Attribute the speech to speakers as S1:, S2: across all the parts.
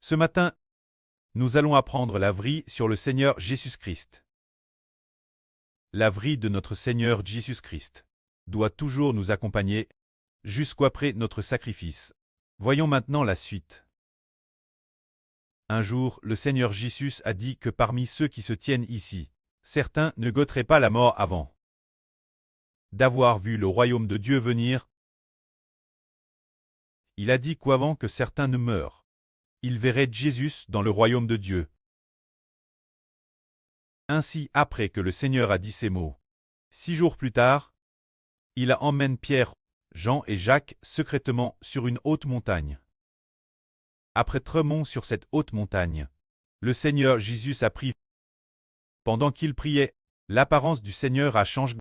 S1: Ce matin, nous allons apprendre la vie sur le Seigneur Jésus-Christ. La vie de notre Seigneur Jésus-Christ doit toujours nous accompagner jusqu'après notre sacrifice. Voyons maintenant la suite. Un jour, le Seigneur Jésus a dit que parmi ceux qui se tiennent ici, certains ne goûteraient pas la mort avant d'avoir vu le royaume de Dieu venir. Il a dit qu'avant que certains ne meurent, ils verraient Jésus dans le royaume de Dieu. Ainsi, après que le Seigneur a dit ces mots, 6 jours plus tard, il emmène Pierre, Jean et Jacques secrètement sur une haute montagne. Après tremont sur cette haute montagne, le Seigneur Jésus a pris. Pendant qu'il priait, l'apparence du Seigneur a changé.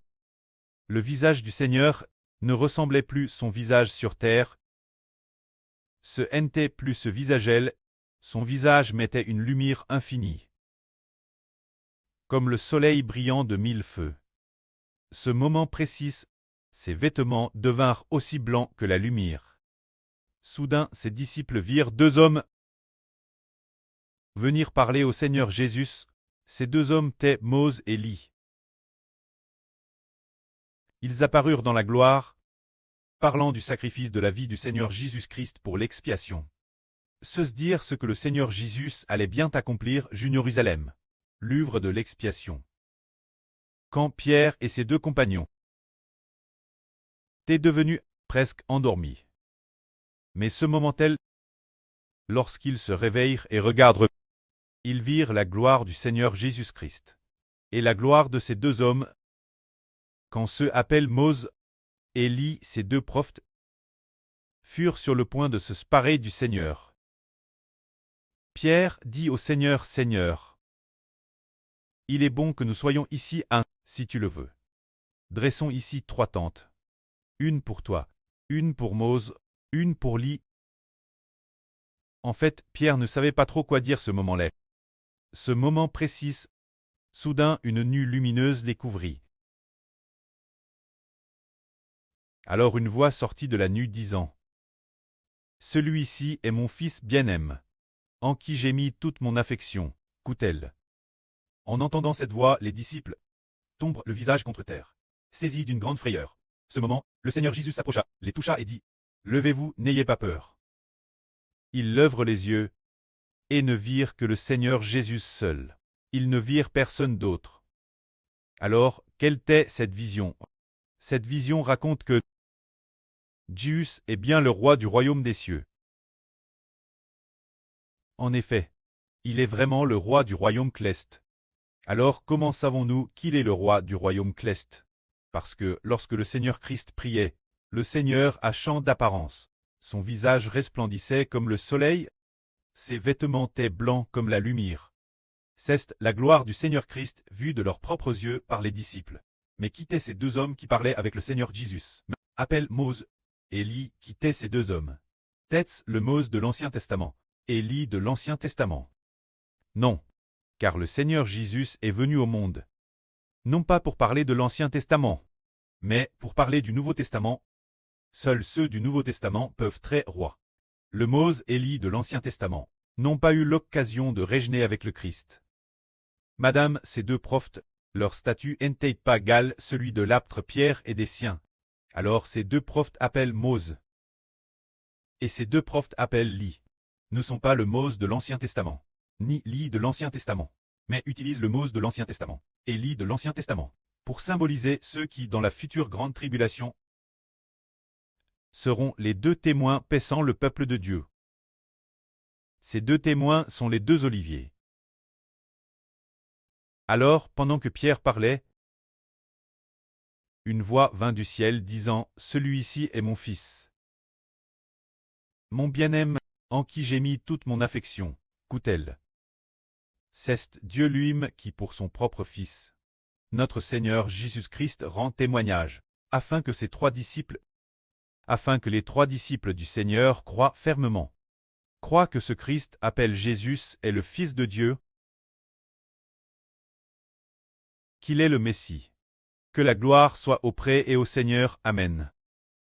S1: Le visage du Seigneur ne ressemblait plus son visage sur terre. Ce n'était plus ce visage, son visage mettait une lumière infinie, comme le soleil brillant de 1000 feux. Ce moment précis, ses vêtements devinrent aussi blancs que la lumière. Soudain, ses disciples virent 2 hommes venir parler au Seigneur Jésus. Ces 2 hommes étaient Moïse et Élie. Ils apparurent dans la gloire, parlant du sacrifice de la vie du Seigneur Jésus-Christ pour l'expiation. Se dire ce que le Seigneur Jésus allait bien accomplir Jérusalem. L'œuvre de l'expiation. Quand Pierre et ses 2 compagnons étaient devenus presque endormis. Mais ce moment-là, lorsqu'ils se réveillent et regardent, ils virent la gloire du Seigneur Jésus-Christ. Et la gloire de ces 2 hommes, quand ceux appellent Moïse et Élie, ces 2 prophètes, furent sur le point de se séparer du Seigneur. Pierre dit au Seigneur, Seigneur, il est bon que nous soyons ici si tu le veux. Dressons ici 3 tentes. Une pour toi, une pour Moïse, une pour Élie. En fait, Pierre ne savait pas trop quoi dire ce moment-là. Ce moment précis, soudain une nuée lumineuse les couvrit. Alors une voix sortit de la nuée disant, celui-ci est mon fils bien-aimé, en qui j'ai mis toute mon affection. Écoutez-le. En entendant cette voix, les disciples tombent le visage contre terre, saisis d'une grande frayeur. Ce moment, le Seigneur Jésus s'approcha, les toucha et dit, levez-vous, n'ayez pas peur. Ils lèvèrent les yeux et ne virent que le Seigneur Jésus seul. Ils ne virent personne d'autre. Alors, quelle était cette vision? Cette vision raconte que Jésus est bien le roi du royaume des cieux. En effet, il est vraiment le roi du royaume céleste. Alors comment savons-nous qu'il est le roi du royaume céleste? Parce que lorsque le Seigneur Christ priait, le Seigneur a changé d'apparence. Son visage resplendissait comme le soleil, ses vêtements étaient blancs comme la lumière. C'est la gloire du Seigneur Christ vue de leurs propres yeux par les disciples. Mais qui étaient ces 2 hommes qui parlaient avec le Seigneur Jésus? Appelle Moïse et Élie, qui étaient ces 2 hommes? Est-ce le Moïse de l'Ancien Testament, Élie de l'Ancien Testament? Non, car le Seigneur Jésus est venu au monde. Non pas pour parler de l'Ancien Testament, mais pour parler du Nouveau Testament. Seuls ceux du Nouveau Testament peuvent être rois. Le Moïse et Élie de l'Ancien Testament n'ont pas eu l'occasion de régner avec le Christ. Madame, ces 2 prophètes, leur statut n'était pas égal celui de l'apôtre Pierre et des siens. Alors ces 2 prophètes appellent Moïse. Et ces 2 prophètes appellent Élie. Ne sont pas le Moïse de l'Ancien Testament, ni Élie de l'Ancien Testament, mais utilisent le Moïse de l'Ancien Testament, et Élie de l'Ancien Testament, pour symboliser ceux qui, dans la future grande tribulation, seront les 2 témoins paissant le peuple de Dieu. Ces 2 témoins sont les 2 oliviers. Alors, pendant que Pierre parlait, une voix vint du ciel disant, celui-ci est mon fils. Mon bien-aimé, en qui j'ai mis toute mon affection. Écoutez-le. C'est Dieu lui-même qui, pour son propre Fils, notre Seigneur Jésus-Christ, rend témoignage, afin que les 3 disciples du Seigneur croient fermement. Croient que ce Christ appelle Jésus est le Fils de Dieu, qu'il est le Messie. Que la gloire soit auprès et au Seigneur. Amen.